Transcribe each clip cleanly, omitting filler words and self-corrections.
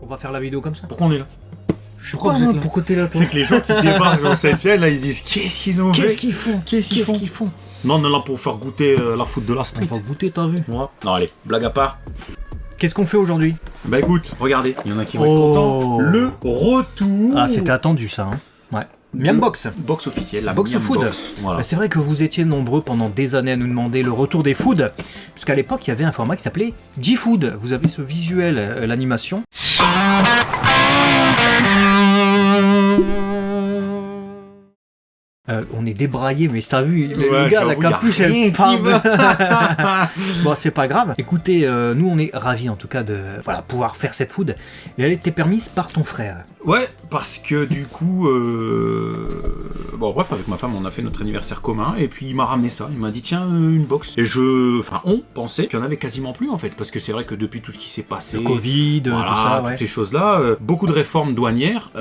On va faire la vidéo comme ça. Pourquoi on est là? Je sais pas, pourquoi t'es là, toi? C'est que les gens qui débarquent dans cette chaîne, là, ils disent qu'est-ce qu'ils ont fait? Qu'est-ce qu'ils font? Qu'est-ce qu'ils font? Non, on est là pour faire goûter la foot de la street. On va goûter, t'as vu? Ouais. Non, allez, blague à part. Qu'est-ce qu'on fait aujourd'hui? Bah écoute, regardez, il y en a qui vont être contents. Le retour. Ah, c'était attendu ça, hein. Ouais. Miam Box. Box officielle, la Box Miam Food. Box. Voilà. Bah, c'est vrai que vous étiez nombreux pendant des années à nous demander le retour des foods, puisqu'à l'époque il y avait un format qui s'appelait G-Food. Vous avez ce visuel, l'animation. On est débraillé, mais t'as vu, le gars, la capuche, elle part. Bon, c'est pas grave. Écoutez, nous on est ravis en tout cas de pouvoir faire cette food. Et elle était permise par ton frère. Ouais, parce que du coup, bon bref, avec ma femme, on a fait notre anniversaire commun, et puis il m'a ramené ça. Il m'a dit tiens, une box. Et on pensait qu'il y en avait quasiment plus en fait, parce que c'est vrai que depuis tout ce qui s'est passé, le Covid, voilà, tout ça, toutes ces choses-là, beaucoup de réformes douanières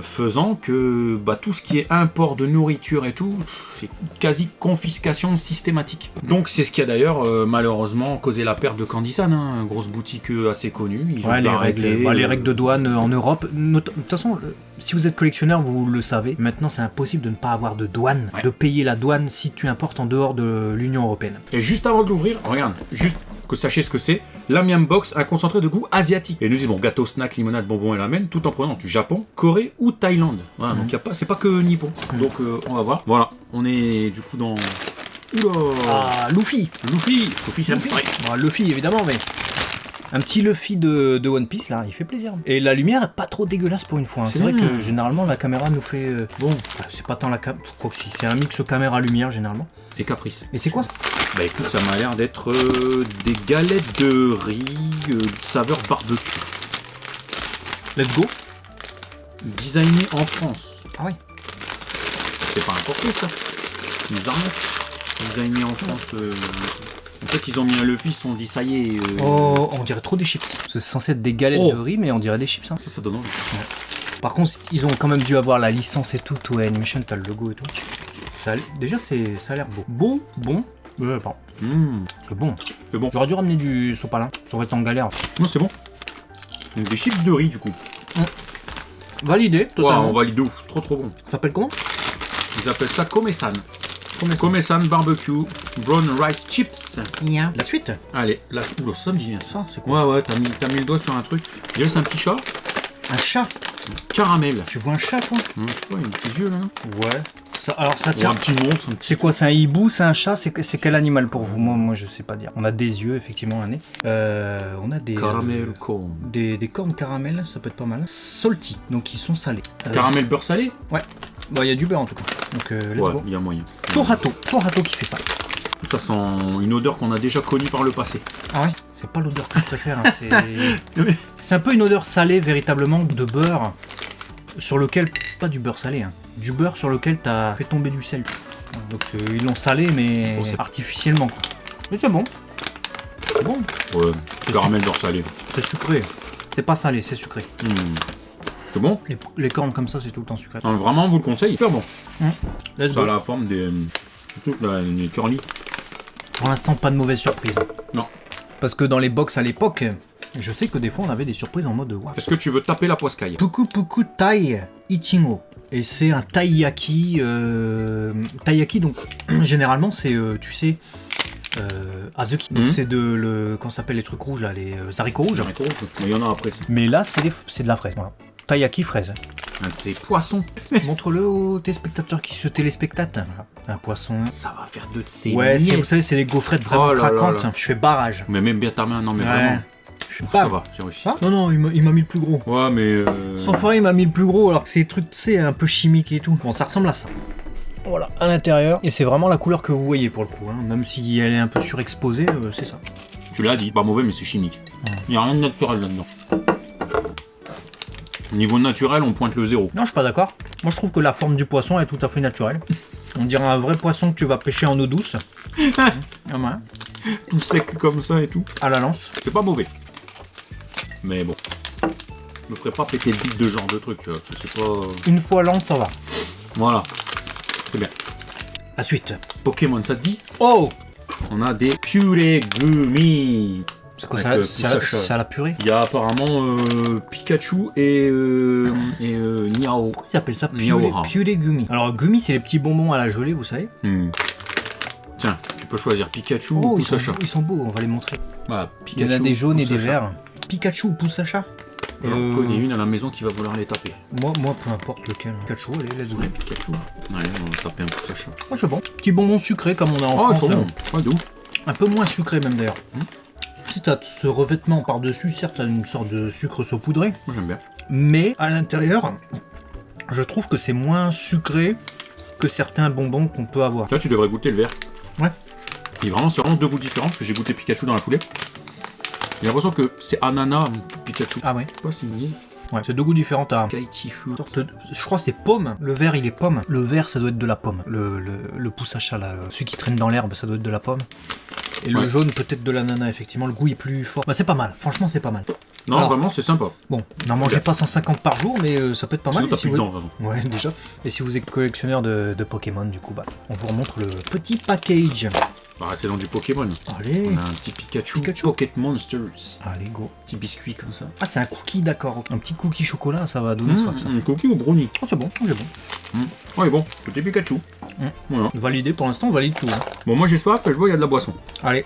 faisant que tout ce qui est import de nourriture et tout, c'est quasi confiscation systématique. Donc c'est ce qui a d'ailleurs malheureusement causé la perte de Candysan, hein, grosse boutique assez connue. Ils ont arrêté. Les règles de douane en Europe. De toute façon, si vous êtes collectionneur, vous le savez. Maintenant, c'est impossible de ne pas avoir de douane, de payer la douane si tu importes en dehors de l'Union Européenne. Et juste avant de l'ouvrir, regarde, juste que sachez ce que c'est, la Miam Box, un concentré de goût asiatique. Et nous disons bon, gâteau, snack, limonade, bonbons et ramen, tout en provenance du Japon, Corée ou Thaïlande. Voilà, donc c'est pas que Nippon. Donc on va voir. Voilà, on est du coup dans... Oula. Ah, Luffy, c'est un petit truc. Bon, Luffy évidemment, mais... Un petit Luffy de One Piece là, il fait plaisir. Et la lumière est pas trop dégueulasse pour une fois. Hein. C'est vrai que généralement la caméra nous fait... Bon, c'est pas tant la caméra... Quoi que si, c'est un mix caméra-lumière généralement. Et caprice. Et c'est quoi ça? Bah écoute, ça m'a l'air d'être des galettes de riz saveur barbecue. Let's go. Designé en France. Ah oui. C'est pas importé ça. Ils arnaquent. Designé en France... En fait, ils ont mis un Luffy, ils se sont dit ça y est. Oh, on dirait trop des chips. C'est censé être des galettes de riz, mais on dirait des chips. Hein. Ça donne envie. Ouais. Par contre, ils ont quand même dû avoir la licence et tout. Toei Animation, t'as le logo et tout. Déjà, ça a l'air beau. Bon. Pardon. C'est bon. C'est bon. J'aurais dû ramener du sopalin. Ça aurait été en galère. Non, c'est bon. Donc, des chips de riz, du coup. Validé, totalement. Wow, on valide de ouf. Trop bon. Ça s'appelle comment? Ils appellent ça Komesan. Komesan Barbecue Brown Rice Chips. La suite. Allez, oula, ça me dit bien ça. C'est quoi? Ouais, t'as mis le doigt sur un truc. Déjà, c'est un petit chat. Un chat? Caramel. Tu vois un chat, toi? Je sais pas, il a des petits yeux là. Ouais. Alors ça tient. Un petit monstre. C'est quoi? C'est un hibou? C'est un chat? C'est quel animal pour vous? Moi, je sais pas dire. On a des yeux, effectivement, un nez. On a des. Caramel corn. Des cornes caramel, ça peut être pas mal. Salty, donc ils sont salés. Caramel beurre salé? Ouais. Bon, il y a du beurre en tout cas. Donc, let's go. Il y a moyen. Torato qui fait ça. Ça sent une odeur qu'on a déjà connue par le passé. Ah ouais? C'est pas l'odeur que je préfère. Hein. C'est un peu une odeur salée, véritablement, de beurre. Sur lequel, pas du beurre salé, hein, du beurre sur lequel t'as fait tomber du sel. Donc ils l'ont salé, mais artificiellement. Quoi. Mais c'est bon. C'est bon. Ouais, caramel beurre salé. C'est sucré. C'est pas salé, c'est sucré. C'est bon? Les cornes comme ça, c'est tout le temps sucré. Non, vraiment, on vous le conseille, hyper bon. Ça a la forme des curly. Pour l'instant, pas de mauvaise surprise. Non. Parce que dans les box à l'époque, je sais que des fois on avait des surprises en mode wow. Est-ce que tu veux taper la poiscaille? Puku Tai Ichingo. Et c'est un taiyaki. Taiyaki, donc généralement c'est, tu sais, azuki. Donc c'est comment ça s'appelle les trucs rouges là, les haricots rouges. Mais il y en a après ça. Mais là c'est de la fraise. Voilà. Taiyaki fraise. Un de ces poissons. Montre-le aux téléspectateurs qui se téléspectatent. Voilà. Un poisson. Ça va faire de ces miettes. Vous savez, c'est les gaufrettes vraiment craquantes. Je fais barrage. Mais même bien ta main, non mais vraiment. Ça va, j'ai réussi. Non, il m'a mis le plus gros. Ouais, mais... Sans fois, il m'a mis le plus gros, alors que c'est des trucs, tu sais, un peu chimiques et tout. Bon, ça ressemble à ça. Voilà, à l'intérieur. Et c'est vraiment la couleur que vous voyez, pour le coup. Hein. Même si elle est un peu surexposée, c'est ça. Tu l'as dit, pas mauvais, mais c'est chimique. Il n'y a rien de naturel là-dedans. Au niveau naturel, on pointe le 0. Non, je suis pas d'accord. Moi, je trouve que la forme du poisson est tout à fait naturelle. On dirait un vrai poisson que tu vas pêcher en eau douce. Tout sec comme ça et tout. À la lance. C'est pas mauvais. Mais bon. Je me ferais pas péter le bide de ce genre de truc. C'est pas... Une fois lance, ça va. Voilà. C'est bien. La suite. Pokémon, ça te dit? Oh! On a des Puregumi. C'est quoi Avec, ça? Poussachat. C'est à la purée? Il y a apparemment Pikachu et Niao. Pourquoi ils appellent ça Miaora. Purée Gummy? Alors, Gummy, c'est les petits bonbons à la gelée, vous savez? Tiens, tu peux choisir Pikachu ou Oh, Poussachat. ils sont beaux, on va les montrer. Voilà, Il y en a des jaunes et des Poussachat. verts. Pikachu ou Poussachat? J'en connais une à la maison qui va vouloir les taper. Moi, peu importe lequel. Pikachu, allez, let's go. Pikachu. Allez, on va taper un Poussachat. Oh, c'est bon. Petit bonbon sucré comme on a en Oh, ils France. sont bons. Ouais, de ouf. Un peu moins sucré même d'ailleurs. Si t'as ce revêtement par-dessus, certes, t'as une sorte de sucre saupoudré. Moi, j'aime bien. Mais à l'intérieur, je trouve que c'est moins sucré que certains bonbons qu'on peut avoir. Là, tu devrais goûter le vert. Ouais. C'est vraiment deux goûts différents parce que j'ai goûté Pikachu dans la foulée. J'ai l'impression que c'est ananas Pikachu. Ah ouais. Je sais pas s'ils me disent. Ouais, c'est deux goûts différents. T'as Kaitifu. je crois que c'est pomme. Le vert, il est pomme. Le vert, ça doit être de la pomme. Le Poussachat, là, celui qui traîne dans l'herbe, ça doit être de la pomme. Et le jaune, peut-être de l'ananas, effectivement. Le goût est plus fort. Bah, c'est pas mal. Franchement, c'est pas mal. Non, Alors, vraiment, c'est sympa. Bon, n'en mangez pas 150 par jour, mais ça peut être pas mal. Sinon, t'as Et si plus vous... de dents, de toute façon. Ouais, déjà. Et si vous êtes collectionneur de Pokémon, du coup, bah, on vous remontre le petit package. Bah, c'est dans du Pokémon. Allez. On a un petit Pikachu. Pikachu. Pocket Monsters. Allez, go. Petit biscuit comme ça. Ah, c'est un cookie, d'accord. Un petit cookie chocolat, ça va donner soif, ça. Un cookie ou brownie. Oh, c'est bon, c'est bon. Ouais, bon, petit Pikachu. Voilà. Validé, pour l'instant, on valide tout. Hein. Bon, moi j'ai soif et je vois il y a de la boisson. Allez,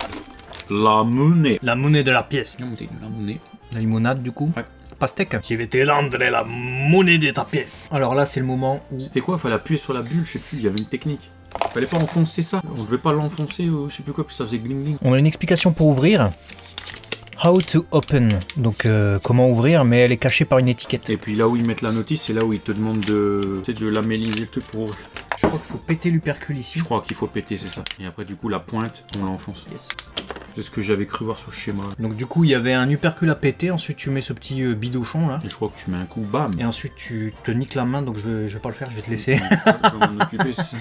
La monnaie. la monnaie de la pièce. La monnaie. La limonade, du coup. Ouais. Pastèque. Je vais te rendre la monnaie de ta pièce. Alors là, c'est le moment où... C'était quoi? Fallait appuyer sur la bulle, je sais plus, il y avait une technique. Fallait pas enfoncer ça. On devait pas l'enfoncer, je sais plus quoi, puis ça faisait gling gling. On a une explication pour ouvrir. How to open. Donc, comment ouvrir, mais elle est cachée par une étiquette. Et puis là où ils mettent la notice, c'est là où ils te demandent de lamelliser le truc pour ouvrir. Je crois qu'il faut péter l'upercule ici. Je crois qu'il faut péter, c'est ça. Et après, du coup, la pointe, on l'enfonce. Yes. C'est ce que j'avais cru voir sur le schéma. Donc du coup, il y avait un upercule à péter, ensuite tu mets ce petit bidochon là, Et je crois que tu mets un coup, bam. et ensuite tu te niques la main, donc je vais pas le faire, je vais te laisser. Je vais m'en occuper, c'est ça.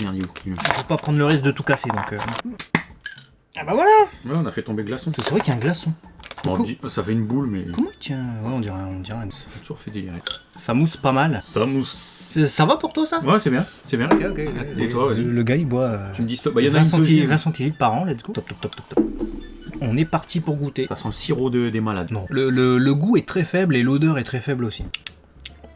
Merde, il est où? Je peux pas prendre le risque de tout casser, donc... Ah bah voilà. Ouais, on a fait tomber le glaçon. C'est vrai qu'il y a un glaçon. Bon, ça fait une boule, mais Comment il tient? Ouais, on dirait un... ça a toujours fait délirer. Ça mousse pas mal. Ça mousse. Ça va pour toi ça? Ouais, c'est bien, c'est bien. Ok. Et toi, vas-y. Le gars il boit Tu me dis stop. Bah, il y en a 20, une deuxième. 20 centilitres par an, let's go. Top. On est parti pour goûter. Ça sent le sirop des malades. Non. Le goût est très faible et l'odeur est très faible aussi.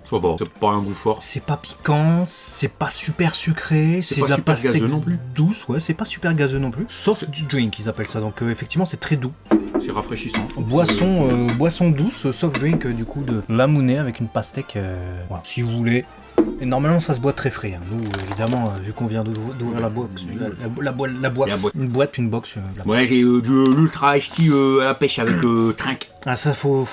Ça va, c'est pas un goût fort. C'est pas piquant, c'est pas super sucré, c'est pas de la super pastèque gazeux non plus. douce, ouais, c'est pas super gazeux non plus. Soft drink, ils appellent ça, donc effectivement c'est très doux. C'est rafraîchissant. Boisson douce, soft drink du coup de la monnaie avec une pastèque, voilà, si vous voulez. Et normalement ça se boit très frais, hein. Nous évidemment vu qu'on vient d'ouvrir la boîte, une box. Ouais, j'ai de l'ultra iced à la pêche avec trinque. Ah ça faut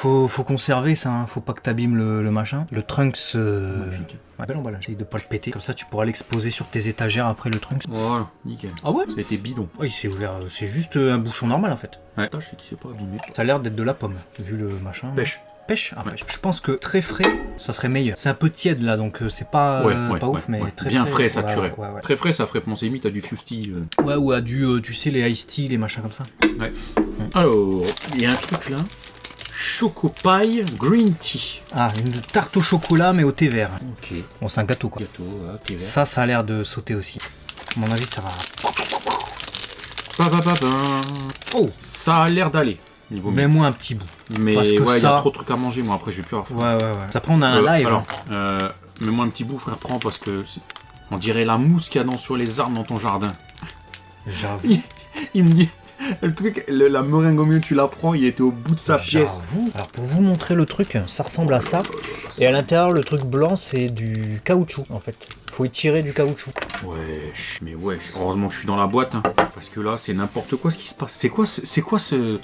conserver ça, hein. Faut pas que t'abîmes le machin. Le Trunks, Magnifique. ouais, bel emballage, essaye de pas le péter, comme ça tu pourras l'exposer sur tes étagères après le Trunks. Voilà, nickel. Ah ouais? Ça a été bidon. Oui, c'est ouvert, c'est juste un bouchon normal en fait. Ouais. Putain, je sais que c'est pas abîmé. Ça a l'air d'être de la pomme, vu le machin. Pêche. Pêche? Ah, pêche. Je pense que très frais, ça serait meilleur. C'est un peu tiède là, donc c'est pas, pas ouf, mais très bien frais. frais, saturé. Ouais. Très frais, ça ferait penser limite à du Fusty. Ouais, ou à du, tu sais, les iced tea, les machins comme ça. Ouais. Alors, il y a un truc là. Choco Pie Green Tea. Ah, une tarte au chocolat, mais au thé vert. Ok. Bon, c'est un gâteau quoi. Gâteau, ok. Vert. Ça a l'air de sauter aussi. À mon avis, ça va. Oh! Ça a l'air d'aller. Mets-moi un petit bout. Mais parce que ouais, il y ça... a trop de trucs à manger, moi après je vais plus avoir. Ouais. Après, on a un live. Alors, mets-moi un petit bout, frère, prends, parce que on dirait la mousse qu'il y a sur les arbres dans ton jardin. J'avoue. Il me dit, le truc, la meringue au milieu, tu la prends, il était au bout de sa pièce. J'avoue. Alors, pour vous montrer le truc, ça ressemble à ça. Et à l'intérieur, le truc blanc, c'est du caoutchouc, en fait. Faut étirer du caoutchouc. Wesh, mais wesh, heureusement que je suis dans la boîte, hein, parce que là, c'est n'importe quoi ce qui se passe. C'est quoi ce...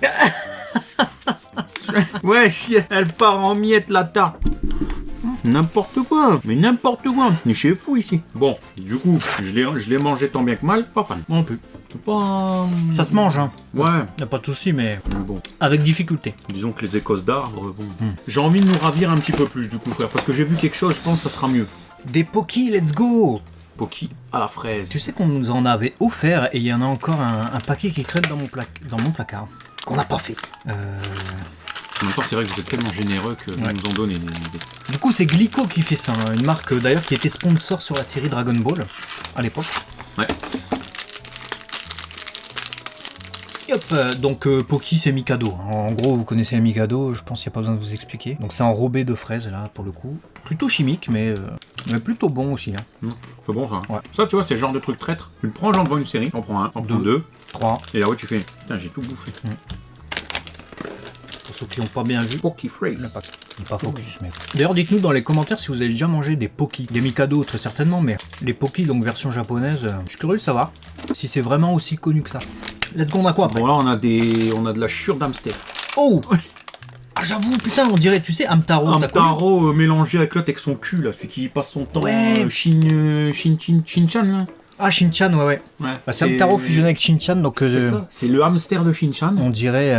Wesh, elle part en miettes, la tarte. N'importe quoi, mais n'importe quoi. On est chez fou ici. Bon, du coup, je l'ai mangé tant bien que mal, pas fan. Non plus. C'est pas... Ça se mange, hein. Ouais. Y a pas de souci, mais Bon, avec difficulté. disons que les écosses d'arbres, bon. J'ai envie de nous ravir un petit peu plus, du coup, frère, parce que j'ai vu quelque chose, je pense que ça sera mieux. Des Poki, let's go! Poki à la fraise. Tu sais qu'on nous en avait offert et il y en a encore un paquet qui traîne dans mon placard. Qu'on n'a pas fait. En même temps, c'est vrai que vous êtes tellement généreux que vous nous en donnez des... Du coup, c'est Glico qui fait ça, hein. Une marque d'ailleurs qui était sponsor sur la série Dragon Ball à l'époque. Ouais. Yep. Donc Pocky c'est Mikado. En gros vous connaissez les Mikado, je pense qu'il n'y a pas besoin de vous expliquer. Donc c'est enrobé de fraises là pour le coup. Plutôt chimique mais plutôt bon aussi. Hein. C'est bon ça. Ouais. Ça tu vois c'est le genre de truc traître. Tu le prends genre devant une série, t'en prends un, t'en prends deux, 3. et là ouais tu fais, putain j'ai tout bouffé. Pour ceux qui n'ont pas bien vu. Pocky phrase. Pas focus, mais... D'ailleurs, dites-nous dans les commentaires si vous avez déjà mangé des Pocky. Des Mikado, très certainement, mais les Pocky, donc version japonaise, je suis curieux de savoir si c'est vraiment aussi connu que ça. Let's go, on a quoi après? Bon là on a de la chure d'hamster. Oh ah, j'avoue, putain, on dirait, tu sais, Hamtaro. Hamtaro mélangé avec l'autre avec son cul, là, celui qui passe son temps. Ouais. Shin-chan, là. Ah, Shin-chan, ouais. Bah, c'est Hamtaro fusionné avec Shin-chan, donc... C'est ça, c'est le hamster de Shin-chan. On dirait...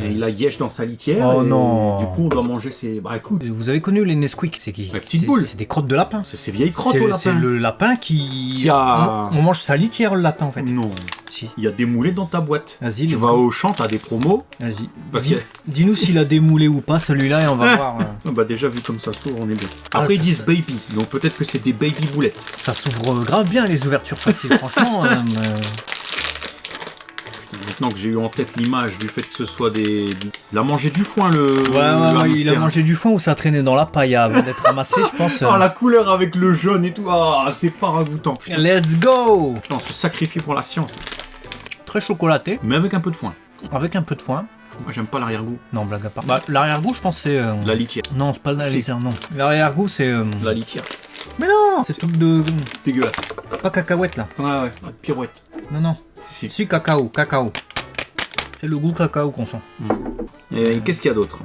Et il a Yesh dans sa litière. Oh et non. Du coup, on doit manger ses... Bah écoute, Vous avez connu les Nesquik? C'est qui? la petite boule. C'est des crottes de lapin. C'est ces vieilles crottes au lapin. C'est le lapin qui a... On mange sa litière, le lapin, en fait. Non. Si. Il y a démoulé dans ta boîte. Vas-y, tu vas au champ, t'as des promos. Vas-y. Parce que... Dis-nous s'il a démoulé ou pas, celui-là, et on va voir. Bah déjà, vu comme ça s'ouvre, on est bien. Après, ils disent baby, donc peut-être que c'est des baby boulettes. Ça s'ouvre grave bien, les ouvertures faciles, franchement. Maintenant que j'ai eu en tête l'image du fait que ce soit des... Il a mangé du foin, le... Ouais, il a mangé du foin ou ça traînait dans la paille avant d'être ramassé, je pense. Oh, la couleur avec le jaune et tout, ah, c'est pas ragoûtant. Let's go! On se sacrifie pour la science. Très chocolaté. Mais avec un peu de foin. Avec un peu de foin. Moi, j'aime pas l'arrière-goût. Non, blague à part. Bah, l'arrière-goût, je pense c'est... La litière. Non, c'est pas la litière, non. L'arrière-goût, c'est... La litière. Mais non! C'est ce truc de... Dégueulasse. Pas cacahuète, là. Ouais, pirouette. Non. Si. Si, cacao. C'est le goût cacao qu'on sent. Et qu'est-ce qu'il y a d'autre?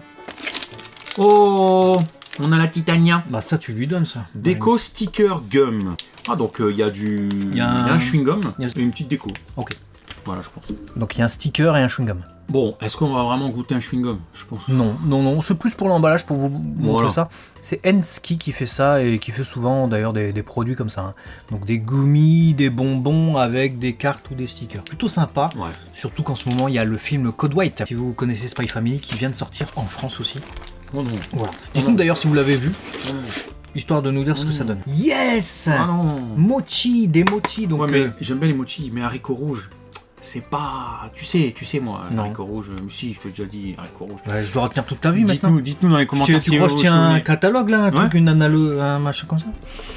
Oh, on a la Titania. Bah ça, tu lui donnes, ça. Déco sticker gum. Ah, donc il y a du... Il y a un chewing-gum et une petite déco. Ok. Voilà, je pense. Donc il y a un sticker et un chewing-gum. Bon, est-ce qu'on va vraiment goûter un chewing-gum? Je pense. Non, c'est plus pour l'emballage, pour vous montrer ça. C'est Enski qui fait ça et qui fait souvent d'ailleurs des produits comme ça. Hein. Donc des gummies, des bonbons avec des cartes ou des stickers. Plutôt sympa, surtout qu'en ce moment il y a le film Code White, si vous connaissez Spy Family, qui vient de sortir en France aussi. Oh non. Voilà. Dites-nous d'ailleurs si vous l'avez vu. Histoire de nous dire ce que ça donne. Yes. Ah non. Mochi, des mochi. Donc ouais, mais j'aime bien les mochi, mais haricots rouges. C'est pas... Tu sais moi, haricots rouges, si, je t'ai déjà dit, haricots rouges. Ouais, je dois retenir toute ta vie maintenant. Dites-nous dans les commentaires. Tu crois que je tiens un catalogue là, un truc, un machin comme ça?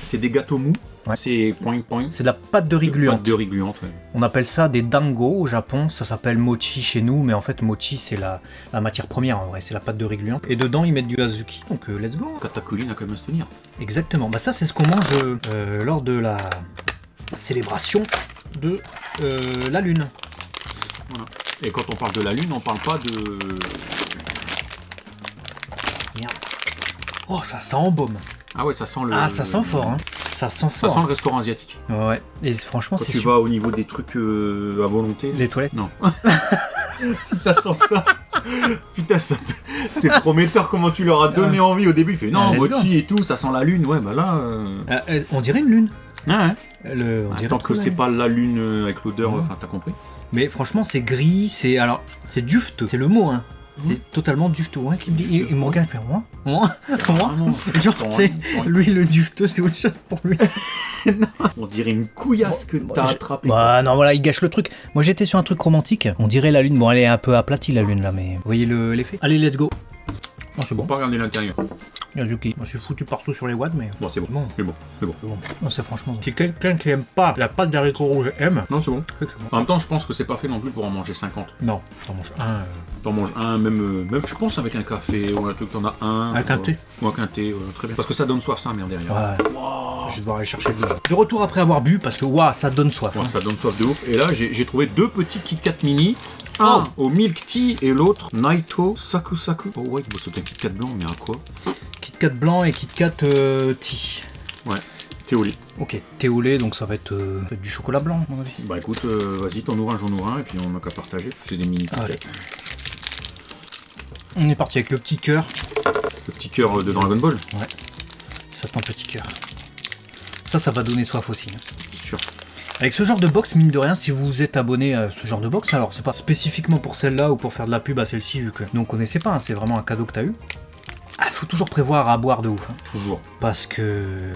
C'est des gâteaux mous, c'est point. C'est de la pâte de riz gluante. Ouais. On appelle ça des dango au Japon, ça s'appelle mochi chez nous, mais en fait mochi c'est la matière première en vrai, c'est la pâte de riz gluante. Et dedans ils mettent du azuki, donc let's go. Katakuri n'a qu'à bien se tenir. Exactement, bah ça c'est ce qu'on mange lors de la célébration de la lune. Voilà. Et quand on parle de la lune, on parle pas de... Merde. Oh, ça sent embaume. Ah ouais, ça sent le... Ah, ça sent fort, hein. Ça sent fort. Ça sent le restaurant asiatique. Ouais, et franchement, c'est super. Tu vas au niveau des trucs à volonté. Les toilettes? Non. Si ça sent ça... Putain, c'est prometteur comment tu leur as donné envie au début. Il fait non, mochi et tout, ça sent la lune. Ouais, bah là... on dirait une lune. Ah ouais. Tant que c'est pas la lune avec l'odeur, enfin t'as compris. Mais franchement c'est gris, c'est dufteux, c'est le mot hein. C'est totalement dufteux. Ouais, il me regarde, il fait moi. Genre c'est lui le dufteux c'est autre chose pour lui. On dirait une couillasse que t'as attrapé. Bah non voilà il gâche le truc. Moi j'étais sur un truc romantique. On dirait la lune, bon elle est un peu aplatie la lune là mais vous voyez l'effet. Allez let's go. Oh, c'est bon. Faut pas regarder l'intérieur. Yazuki, je suis foutu partout sur les wads, mais... Bon, c'est bon. C'est bon. Non, c'est franchement bon. Si quelqu'un qui aime pas la pâte d'haricots rouges aime... Non, c'est bon. En même temps, je pense que c'est pas fait non plus pour en manger 50. Non, t'en manges un. T'en manges un, même je pense avec un café ou un truc, t'en as un. Avec un thé. Ou avec un thé, très bien. Parce que ça donne soif, ça, merde, derrière. Ouais. Wow. Je vais devoir aller chercher de l'eau. De retour après avoir bu, parce que waouh, ça donne soif. Ouais, ça donne soif de ouf. Et là, j'ai trouvé deux petits Kit Kat mini. Un au milk tea et l'autre Naito Saku. Oh ouais, bon, c'est un Kit Kat blanc, mais à quoi? Kit Kat blanc et Kit Kat tea. Ouais, thé au lait. Ok, thé au lait, donc ça va être du chocolat blanc, à mon avis. Bah écoute, vas-y, t'en ouvres un, j'en ouvre un, et puis on n'a qu'à partager. C'est des mini Kit Kat. On est parti avec le petit cœur. Le petit cœur de Dragon Ball. Ouais, ça c'est un petit cœur. Ça va donner soif aussi. Hein. Sûr. Avec ce genre de box, mine de rien, si vous êtes abonné à ce genre de box, alors c'est pas spécifiquement pour celle-là ou pour faire de la pub à celle-ci, vu que nous on connaissait pas, hein, c'est vraiment un cadeau que t'as eu. Ah, faut toujours prévoir à boire de ouf. Hein. Toujours. Parce que...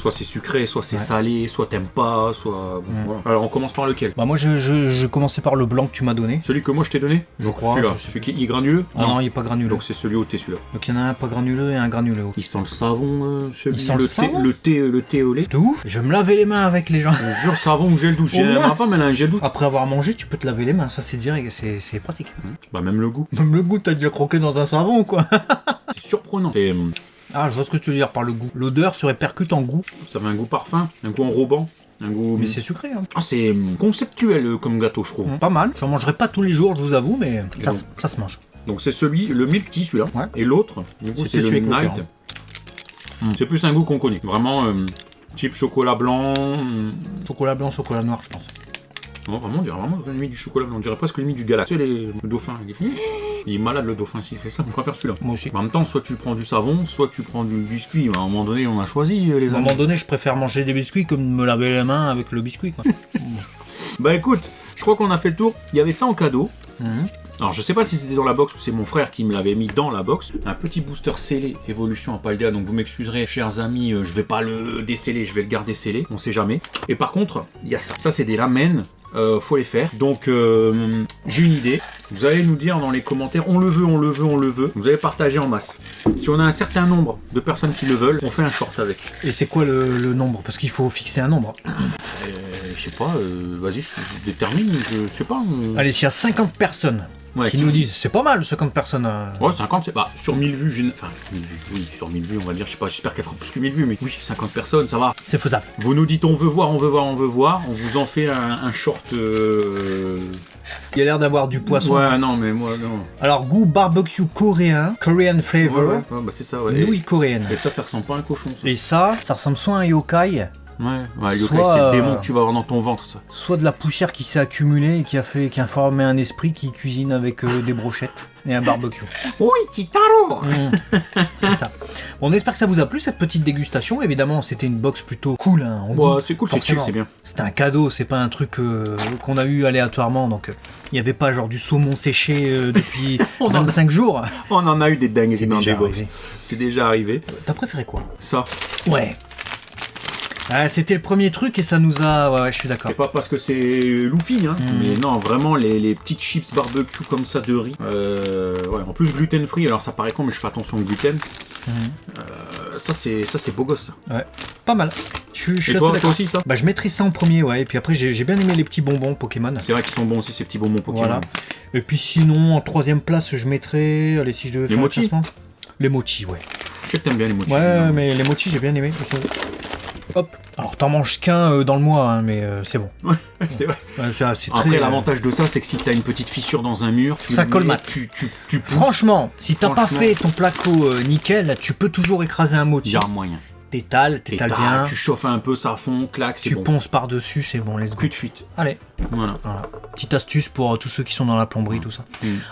Soit c'est sucré, soit c'est salé, soit t'aimes pas, soit... Bon, voilà. Alors on commence par lequel? Bah moi je commençais par le blanc que tu m'as donné. Celui que moi je t'ai donné? Je crois. Celui-là, celui qui est granuleux? Ah non, il est pas granuleux. Donc c'est celui au thé, celui-là. Donc il y en a un pas granuleux et un granuleux. Il sent le savon, celui Il sent le savon le thé au lait. De ouf. Je vais me laver les mains avec les gens. Je jure, savon ou gel douche. Ma femme elle a un gel douche. Après avoir mangé, tu peux te laver les mains. Ça c'est direct, c'est pratique. Bah même le goût. Même le goût, t'as déjà croqué dans un savon quoi. C'est surprenant. Ah, je vois ce que tu veux dire par le goût. L'odeur se répercute en goût. Ça fait un goût parfum, un goût enrobant. Un goût... Mais c'est sucré. Hein. Ah, c'est conceptuel comme gâteau, je trouve. Pas mal. J'en mangerai pas tous les jours, je vous avoue, mais ça se mange. Donc c'est celui, le milk tea, celui-là. Ouais. Et l'autre, du coup, c'est le night. C'est plus un goût qu'on connaît. Vraiment, type chocolat blanc. Chocolat blanc, chocolat noir, je pense. Non, vraiment, on dirait vraiment limite du chocolat blanc. On dirait presque limite du galaxy. Tu sais, le dauphin. Il est malade, le dauphin, s'il fait ça. On préfère celui-là. Moi aussi. En même temps, soit tu prends du savon, soit tu prends du biscuit. À un moment donné, on a choisi, les amis. À un moment donné, je préfère manger des biscuits que de me laver les mains avec le biscuit, quoi. Bah écoute, je crois qu'on a fait le tour. Il y avait ça en cadeau. Alors je sais pas si c'était dans la box ou c'est mon frère qui me l'avait mis dans la box. Un petit booster scellé Evolution en Paldea, donc vous m'excuserez chers amis, je vais pas le déceler, je vais le garder scellé, on sait jamais. Et par contre, il y a ça. Ça c'est des ramen, faut les faire. Donc j'ai une idée, vous allez nous dire dans les commentaires, on le veut, on le veut, on le veut. Vous allez partager en masse. Si on a un certain nombre de personnes qui le veulent, on fait un short avec. Et c'est quoi le nombre? Parce qu'il faut fixer un nombre. Je sais pas, vas-y, je détermine, je sais pas. Allez, s'il y a 50 personnes qui nous disent, c'est pas mal 50 personnes. Ouais, 50, c'est pas. Sur 1000 vues, enfin, 1000 vues, oui, sur 1000 vues, on va dire, je sais pas, j'espère qu'elle fera plus que 1000 vues, mais oui, 50 personnes, ça va. C'est faisable. Vous nous dites, on veut voir, on veut voir, on veut voir, on vous en fait un short. Il y a l'air d'avoir du poisson. Ouais, non, mais moi, non. Alors, goût barbecue coréen, Korean flavor, Ouais, bah c'est ça, ouais. nouilles coréennes. Et ça ressemble pas à un cochon, ça. Et ça ressemble soit à un yokai, ouais, yokai, soit, c'est le démon que tu vas avoir dans ton ventre, ça. soit de la poussière qui s'est accumulée et qui a formé un esprit qui cuisine avec des brochettes et un barbecue. Oui, Kitaro. C'est ça. Bon, on espère que ça vous a plu cette petite dégustation. Évidemment, c'était une box plutôt cool. Hein, en goût. C'est cool, c'est chill, c'est bien. C'était un cadeau, c'est pas un truc qu'on a eu aléatoirement. Donc, il n'y avait pas genre du saumon séché depuis 25 jours. On en a eu des dingueries dans des box. Arrivé. C'est déjà arrivé. T'as préféré quoi? Ça. Ouais. Ah, c'était le premier truc et ça nous a... Ouais, je suis d'accord. C'est pas parce que c'est Luffy, hein, mais non, vraiment les petites chips barbecue comme ça de riz. Ouais, en plus gluten free, alors ça paraît con, mais je fais attention au gluten. Ça c'est beau gosse, ça. Ouais, pas mal. Je suis et toi aussi, ça? Bah, je mettrai ça en premier, ouais. Et puis après, j'ai bien aimé les petits bonbons Pokémon. C'est vrai qu'ils sont bons aussi, ces petits bonbons Pokémon. Voilà. Et puis sinon, en troisième place, je mettrais... Allez, si je devais faire un classement. Les mochis, ouais. Je sais que t'aimes bien les mochis. Ouais, mais les mochis, j'ai bien aimé. Hop. Alors, t'en manges qu'un dans le mois, hein, mais c'est bon. Ouais, c'est vrai. C'est Après, très, l'avantage de ça, c'est que si t'as une petite fissure dans un mur, ça colmate. Tu pousses. Franchement, si t'as pas fait ton placo nickel, tu peux toujours écraser un mochi. Il y a un moyen. T'étales bien. Tu chauffes un peu, ça fond, clac, c'est tu bon. ponces par-dessus, c'est bon, let's go. Plus de fuite. Allez. Voilà. Petite astuce pour tous ceux qui sont dans la plomberie, tout ça.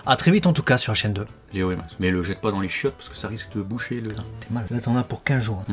À très vite en tout cas sur la chaîne 2. Léo et Max. Mais le jette pas dans les chiottes parce que ça risque de boucher le... T'es mal. Là t'en as pour 15 jours.